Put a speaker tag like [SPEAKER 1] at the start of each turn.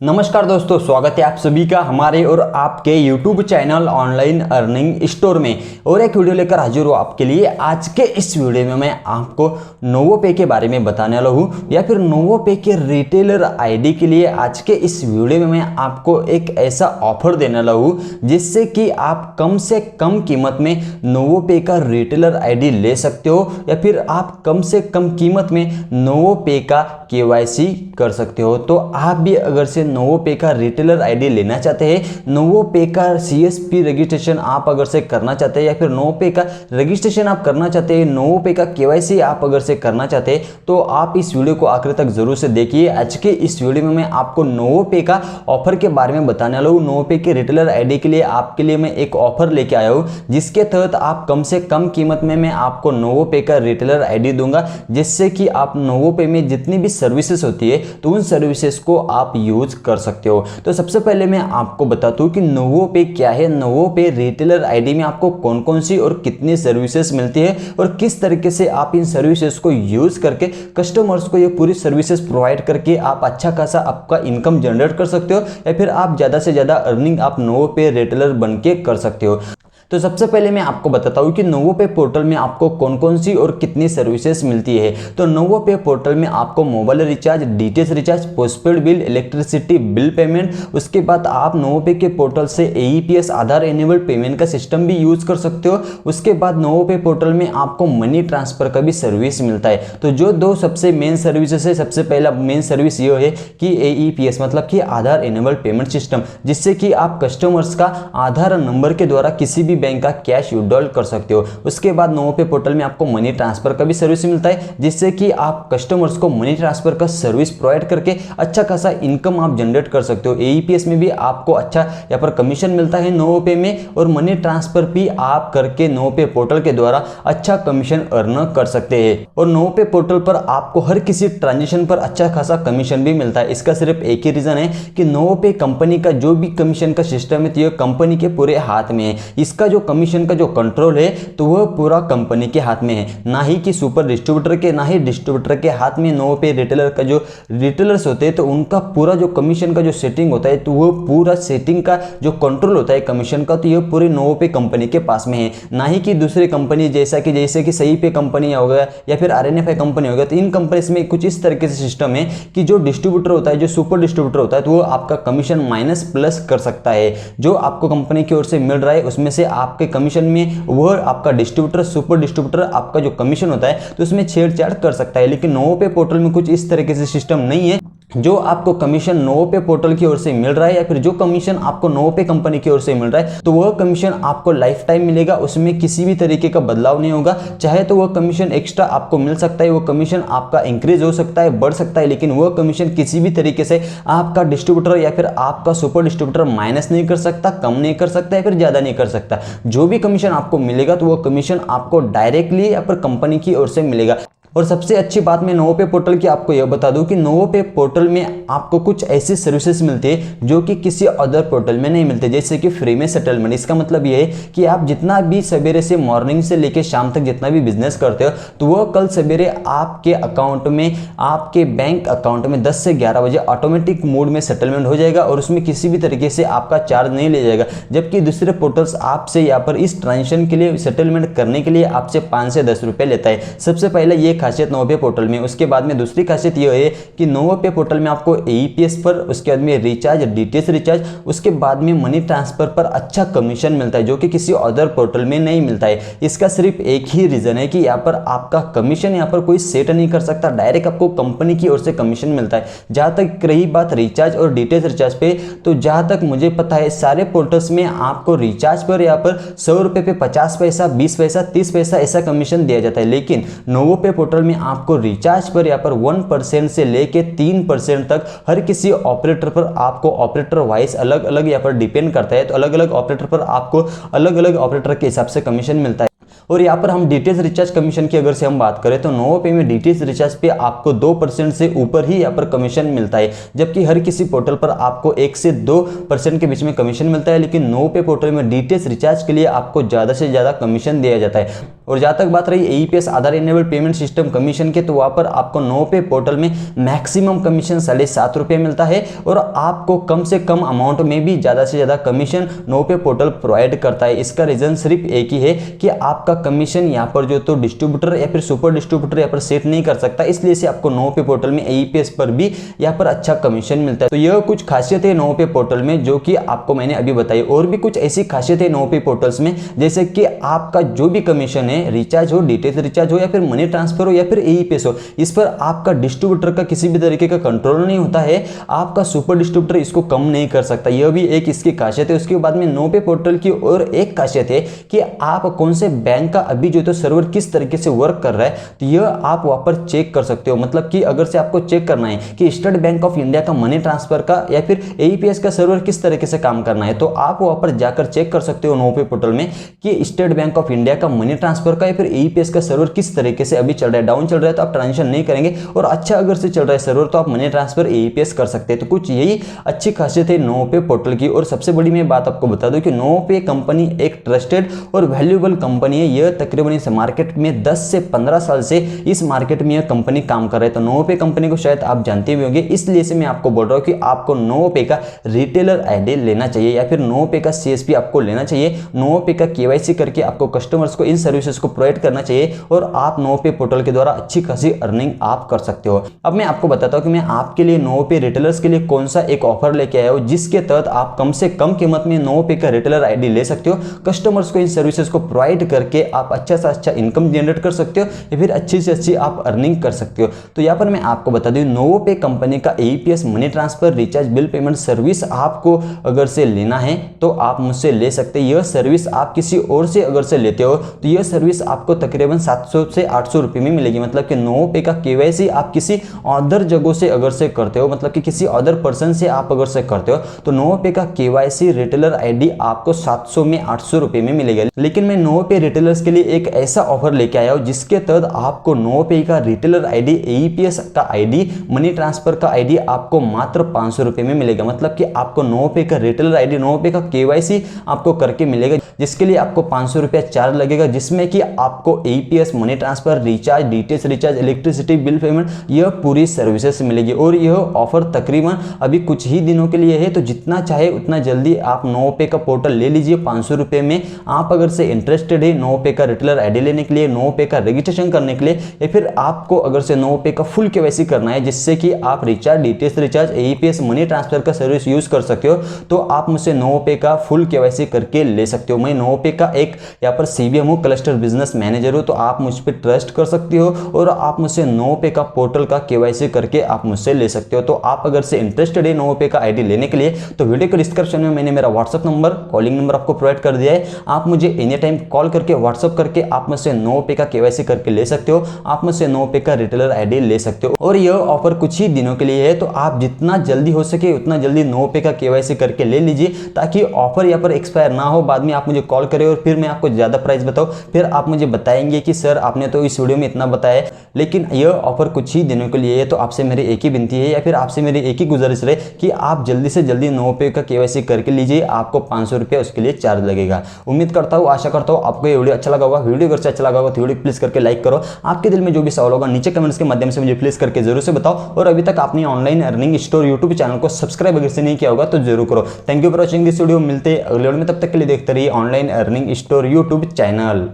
[SPEAKER 1] नमस्कार दोस्तों, स्वागत है आप सभी का हमारे और आपके YouTube channel online earning store में। और एक वीडियो लेकर हाजिर हूँ आपके लिए। आज के इस वीडियो में मैं आपको नोवोपे के बारे में बताने वाला हूँ, या फिर नोवोपे के रिटेलर आईडी के लिए आज के इस वीडियो में मैं आपको एक ऐसा ऑफर देने वाला हूँ जिससे कि आप कम से कम कीमत में नोवोपे का रिटेलर आईडी ले सकते हो, या फिर आप कम से कम कीमत में नोवोपे का केवाईसी कर सकते हो। तो आप भी अगर से नोवोपे का रिटेलर आईडी लेना चाहते हैं, नोवोपे का सीएसपी रजिस्ट्रेशन आप अगर से करना चाहते हैं, या फिर नोवोपे का रजिस्ट्रेशन आप करना चाहते हैं, नोवोपे का केवाईसी आप अगर से करना चाहते हैं, तो आप इस वीडियो को आखिर तक जरूर से देखिए। आज के इस वीडियो में मैं आपको नोवोपे का ऑफर के बारे में बताने वाला हूँ। नोवोपे के रिटेलर आईडी के लिए आपके लिए मैं एक ऑफर लेके आया हूँ, जिसके तहत आप कम से कम कीमत में मैं आपको नोवोपे का रिटेलर आईडी दूंगा, जिससे कि आप नोवोपे में जितनी भी सर्विसेज होती है तो उन सर्विसेज को आप यूज कर सकते हो। तो सबसे पहले मैं आपको बताता हूं कि नोवोपे क्या है। नोवोपे रिटेलर आईडी में आपको कौन कौन सी और कितनी सर्विसेज मिलती है, और किस तरीके से आप इन सर्विसेज को यूज करके कस्टमर्स को ये पूरी सर्विसेज प्रोवाइड करके आप अच्छा खासा आपका इनकम जनरेट कर सकते हो, या फिर आप ज्यादा से ज्यादा अर्निंग आप नोवोपे रिटेलर बन के कर सकते हो। तो सबसे पहले मैं आपको बताता हूँ कि नोवोपे पोर्टल में आपको कौन कौन सी और कितनी सर्विसेज मिलती है। तो नोवोपे पोर्टल में आपको mobile recharge, DTH recharge, postpaid bill, electricity bill payment, उसके बाद आप नोवोपे के पोर्टल से एईपीएस आधार एनेबल्ड पेमेंट का सिस्टम भी यूज कर सकते हो। उसके बाद नोवोपे पोर्टल में आपको मनी ट्रांसफर का भी सर्विस मिलता है। तो जो दो सबसे मेन सर्विसेज है, सबसे पहला मेन सर्विस ये है कि एईपीएस मतलब कि आधार एनेबल्ड पेमेंट सिस्टम, जिससे कि आप कस्टमर्स का आधार नंबर के द्वारा किसी भी बैंक का कैश विड्रॉल कर सकते हो। उसके बाद नोवोपे पोर्टल में आपको मनी ट्रांसफर का भी सर्विस मिलता है, जिससे कि आप कस्टमर्स को मनी ट्रांसफर का सर्विस प्रोवाइड करके अच्छा खासा इनकम आप जनरेट कर सकते हो। एईपीएस में भी आपको अच्छा यहाँ पर कमीशन मिलता है नोवोपे में, और मनी ट्रांसफर भी आप करके नोवोपे पोर्टल के द्वारा अच्छा कमीशन अर्न कर सकते हैं। और नोवोपे पोर्टल पर आपको हर किसी ट्रांजेक्शन पर अच्छा खासा कमीशन भी मिलता है। इसका सिर्फ एक ही रीजन है कि नोवोपे कंपनी का जो भी कमीशन का सिस्टम है, तो ये कंपनी के पूरे हाथ में है। इसका जो कमीशन का जो कंट्रोल है तो वह पूरा कंपनी के हाथ में है, ना ही कि सुपर डिस्ट्रीब्यूटर के, ना ही डिस्ट्रीब्यूटर के हाथ में। नोवोपे रिटेलर का जो रिटेलर्स होते हैं तो उनका पूरा जो कमीशन का जो सेटिंग होता है, तो वो पूरा सेटिंग का जो कंट्रोल होता है कमीशन का, तो ये पूरे नोवोपे कंपनी के पास में है, ना ही कि दूसरी कंपनी जैसे कि सही पे कंपनी हो गया या फिर आरएनएफआई कंपनी हो गया। तो इन कंपनीज में कुछ इस तरीके से सिस्टम है कि जो डिस्ट्रीब्यूटर होता है, जो सुपर डिस्ट्रीब्यूटर होता है, तो वो आपका कमीशन माइनस प्लस कर सकता है। जो आपको कंपनी की ओर से मिल रहा है उसमें से आपके कमीशन में वह आपका डिस्ट्रीब्यूटर, सुपर डिस्ट्रीब्यूटर आपका जो कमीशन होता है तो उसमें छेड़छाड़ कर सकता है। लेकिन नोवोपे पोर्टल में कुछ इस तरीके से सिस्टम नहीं है। जो आपको कमीशन नोवोपे पोर्टल की ओर से मिल रहा है, या फिर जो कमीशन आपको नोवोपे कंपनी की ओर से मिल रहा है, तो वह कमीशन आपको लाइफ टाइम मिलेगा। उसमें किसी भी तरीके का बदलाव नहीं होगा। चाहे तो वह कमीशन एक्स्ट्रा आपको मिल सकता है, वो कमीशन आपका इंक्रीज हो सकता है, बढ़ सकता है, लेकिन वह कमीशन किसी भी तरीके से आपका डिस्ट्रीब्यूटर या फिर आपका सुपर डिस्ट्रीब्यूटर माइनस नहीं कर सकता, कम नहीं कर सकता है, फिर ज्यादा नहीं कर सकता। जो भी कमीशन आपको मिलेगा तो वह कमीशन आपको डायरेक्टली या फिर कंपनी की ओर से मिलेगा। और सबसे अच्छी बात मैं नोवोपे पोर्टल की आपको यह बता दूं कि नोवोपे पोर्टल में आपको कुछ ऐसी सर्विसेज मिलती है जो कि किसी अदर पोर्टल में नहीं मिलते, जैसे कि फ्री में सेटलमेंट। इसका मतलब यह है कि आप जितना भी सवेरे से मॉर्निंग से लेकर शाम तक जितना भी बिजनेस करते हो, तो वह कल सवेरे आपके अकाउंट में, आपके बैंक अकाउंट में 10 से 11 बजे ऑटोमेटिक मोड में सेटलमेंट हो जाएगा, और उसमें किसी भी तरीके से आपका चार्ज नहीं ले जाएगा। जबकि दूसरे पोर्टल्स आपसे यहाँ पर इस ट्रांजेक्शन के लिए, सेटलमेंट करने के लिए आपसे 5 से 10 रुपये लेता है। सबसे पहले ये खासियत नोवोपे पोर्टल में। उसके बाद में दूसरी खासियत यह है कि नोवोपे पोर्टल में आपको एईपीएस पर, उसके बाद में रिचार्ज, डीटीएच रिचार्ज, उसके बाद में मनी ट्रांसफर पर अच्छा कमीशन मिलता है, जो कि किसी अदर पोर्टल में नहीं मिलता है। इसका सिर्फ एक ही रीजन है कि यहाँ पर आपका कमीशन यहाँ पर कोई सेट नहीं कर सकता, डायरेक्ट आपको कंपनी की ओर से कमीशन मिलता है। जहां तक रही बात रिचार्ज और डीटीएच रिचार्ज पे, तो जहां तक मुझे पता है सारे पोर्टल्स में आपको रिचार्ज पर यहाँ पर 100 रुपये पे 50 पैसा, 20 पैसा, 30 पैसा ऐसा कमीशन दिया जाता है। लेकिन नोवोपे पोर्टल में आपको रिचार्ज पर यहाँ पर 1% से लेके 3% तक हर किसी ऑपरेटर पर, आपको ऑपरेटर वाइज अलग अलग यहाँ पर डिपेंड करता है, तो अलग अलग ऑपरेटर पर आपको अलग अलग ऑपरेटर के हिसाब से कमीशन मिलता है। और यहाँ पर हम डीटीएच रिचार्ज कमीशन की अगर से हम बात करें तो नोवो पे में डीटीएच रिचार्ज पे आपको 2% से ऊपर ही यहाँ पर कमीशन मिलता है, जबकि हर किसी पोर्टल पर आपको 1 से 2% के बीच में कमीशन मिलता है। लेकिन नोवो पे पोर्टल में डीटीएच रिचार्ज के लिए आपको ज़्यादा से ज़्यादा कमीशन दिया जाता है। और जहाँ तक बात रही एईपीएस आधार इनेबल्ड पेमेंट सिस्टम कमीशन के, तो वहाँ पर आपको नोवो पे पोर्टल में मैक्सिमम कमीशन 7.5 रुपये मिलता है और आपको कम से कम अमाउंट में भी ज़्यादा से ज़्यादा कमीशन नोवो पे पोर्टल प्रोवाइड करता है। इसका रीज़न सिर्फ एक ही है कि आपका कमीशन यहाँ पर जो तो डिस्ट्रीब्यूटर या फिर सुपर डिस्ट्रीब्यूटर यहाँ पर सेट नहीं कर सकता, इसलिए से आपको नोवो पे पोर्टल में एईपीएस पर भी यहाँ पर अच्छा कमीशन मिलता है। तो यह कुछ खासियत है नोवो पे पोर्टल में जो कि आपको मैंने अभी बताई। और भी कुछ ऐसी खासियत है नोवो पे पोर्टल्स में, जैसे कि आपका जो भी कमीशन है, रिचार्ज हो, डीटीएच रिचार्ज हो या फिर मनी ट्रांसफर हो या फिर एईपीएस हो, इस पर आपका डिस्ट्रीब्यूटर का किसी भी तरीके का कंट्रोल नहीं होता है। आपका सुपर डिस्ट्रीब्यूटर इसको कम नहीं कर सकता, यह भी एक इसकी खासियत है। उसके बाद में नोवो पे पोर्टल की और एक खासियत है कि आप कौन से बैंक का अभी जो तो सर्वर किस तरीके से वर्क कर रहा है, तो यह आप वहां पर चेक कर सकते हो। मतलब कि अगर से आपको चेक करना है कि स्टेट बैंक ऑफ इंडिया का मनी ट्रांसफर का या फिर एईपीएस का सर्वर किस तरीके से काम करना है, तो आप वहां पर जाकर चेक कर सकते हो नोवो पे पोर्टल में कि स्टेट बैंक ऑफ इंडिया का मनी ट्रांसफर का या फिर एईपीएस का सर्वर किस तरीके से अभी चल रहा है। डाउन चल रहा है तो आप ट्रांजेक्शन नहीं करेंगे, और अच्छा अगर से चल रहा है सर्वर तो आप मनी ट्रांसफर एईपीएस कर सकते हैं। तो कुछ यही अच्छी खासियत है नोवो पे पोर्टल की। और सबसे बड़ी मैं बात आपको बता दूं कि नोवो पे कंपनी एक ट्रस्टेड और वैल्यूएबल कंपनी है। यह तकरीबन इस मार्केट में 10 से 15 साल से इस मार्केट में यह कंपनी काम कर रहा है। तो नोवो पे कंपनी को शायद आप जानते भी होंगे, इसलिए से मैं आपको बोल रहा हूं कि आपको नोवो पे का रिटेलर आईडी लेना चाहिए या फिर नोवो पे का सीएसपी आपको लेना चाहिए। नोवो पे का केवाईसी करके आपको कस्टमर्स को इन सर्विसेज को प्रोवाइड करना चाहिए और आप नोवो पे पोर्टल के द्वारा अच्छी खासी अर्निंग आप कर सकते हो। अब मैं आपको बताता हूं कि मैं आपके लिए नोवो पे रिटेलर्स के लिए कौन सा एक ऑफर लेके आया हूं, जिसके तहत आप कम से कम कीमत में नोवो पे का रिटेलर आईडी ले सकते हो। कस्टमर्स को इन सर्विसेज को प्रोवाइड करके आप अच्छा से अच्छा इनकम जनरेट कर सकते हो या फिर अच्छी से अच्छी आप अर्निंग कर सकते हो। तो यहाँ पर मैं आपको बता दूं नोवो पे कंपनी का AEPS money transfer recharge bill payment service आपको अगर से लेना है तो आप मुझसे ले सकते हैं। यह सर्विस आप किसी और से अगर से लेते हो तो यह सर्विस आपको तकरीबन 700 से 800 रुपये में मिलेगी। मतलब कि नोवो पे का केवाईसी आप किसी अदर जगहों से अगर से करते हो, मतलब कि किसी अदर पर्सन से आप अगर से करते हो, तो नोवो पे का केवाईसी रिटेलर आईडी आपको 700 में 800 रुपये में मिलेगा। लेकिन मैं नोवो पे रिटेलर्स के लिए एक ऐसा ऑफर लेके आया हूं जिसके तहत आपको नोवो पे का रिटेलर आईडी, एईपीएस का आईडी, मनी ट्रांसफर का आईडी आपको मात्र 500 रुपये में मिलेगा। मतलब कि आपको नोवो पे का रिटेलर आईडी, नोवो पे का केवाईसी आपको करके मिलेगा, जिसके लिए आपको 500 रुपया चार्ज लगेगा, जिसमें कि आपको AEPS, money transfer, recharge, DTH recharge, electricity bill payment, यह पूरी सर्विसेज मिलेगी। और यह ऑफर तकरीबन अभी कुछ ही दिनों के लिए है, तो जितना चाहे उतना जल्दी आप नोवो पे का पोर्टल ले लीजिए 500 रुपये में। आप अगर से इंटरेस्टेड है नोवो पे का रिटेलर आईडी लेने के लिए, नोवो पे का रजिस्ट्रेशन करने के लिए, या फिर आपको अगर से नोवो पे का फुल केवाईसी करना है जिससे कि आप recharge, DTH recharge, AEPS, money transfer का सर्विस यूज कर सकते हो, तो आप मुझसे नोवो पे का फुल केवाईसी करके ले सकते हो। मैं नोवो पे का एक यहाँ पर सीबीएम हूँ, क्लस्टर बिजनेस मैनेजर हूँ, तो आप मुझ पर ट्रस्ट कर सकते हो और आप मुझसे नोवो पे का पोर्टल का केवाईसी करके आप मुझसे ले सकते हो। तो आप अगर से इंटरेस्टेड है नोवो पे का आईडी लेने के लिए, तो वीडियो के डिस्क्रिप्शन में मैंने मेरा व्हाट्सअप नंबर, कॉलिंग नंबर आपको प्रोवाइड कर दिया है। आप मुझे एनी टाइम कॉल करके, व्हाट्सअप करके आप मुझसे नोवो पे का केवाईसी करके ले सकते हो। आप मुझसे नोवो पे का रिटेलर आईडी ले सकते हो। और यह ऑफर कुछ ही दिनों के लिए है, तो आप जितना जल्दी हो सके उतना जल्दी नोवो पे का केवाईसी करके ले लीजिए, ताकि ऑफर यहाँ पर एक्सपायर ना हो, बाद में आप मुझे कॉल करें और फिर मैं आपको ज़्यादा प्राइस बताऊँ, फिर आप मुझे बताएंगे कि सर आपने तो इस वीडियो में इतना बताया। लेकिन यह ऑफर कुछ ही दिनों के लिए है, तो आपसे मेरी एक ही विनती है या फिर आपसे मेरी एक ही गुजारिश रहे कि आप जल्दी से जल्दी नोवो पे का केवाईसी करके लीजिए। आपको 500 रुपया उसके लिए चार्ज लगेगा। उम्मीद करता हूँ, आशा करता हूँ आपको ये वीडियो अच्छा लगा होगा। वीडियो अगर अच्छा लगा होगा तो वीडियो प्लीज करके लाइक करो। आपके दिल में जो भी सवाल होगा नीचे कमेंट्स के माध्यम से मुझे प्लीज करके जरूर से बताओ। और अभी तक आपने online earning store YouTube channel को सब्सक्राइब अगर से नहीं किया होगा तो जरूर करो। Thank you for watching this video. मिलते हैं अगले वीडियो में, तब तक के लिए देखते रहिए online earning store YouTube channel.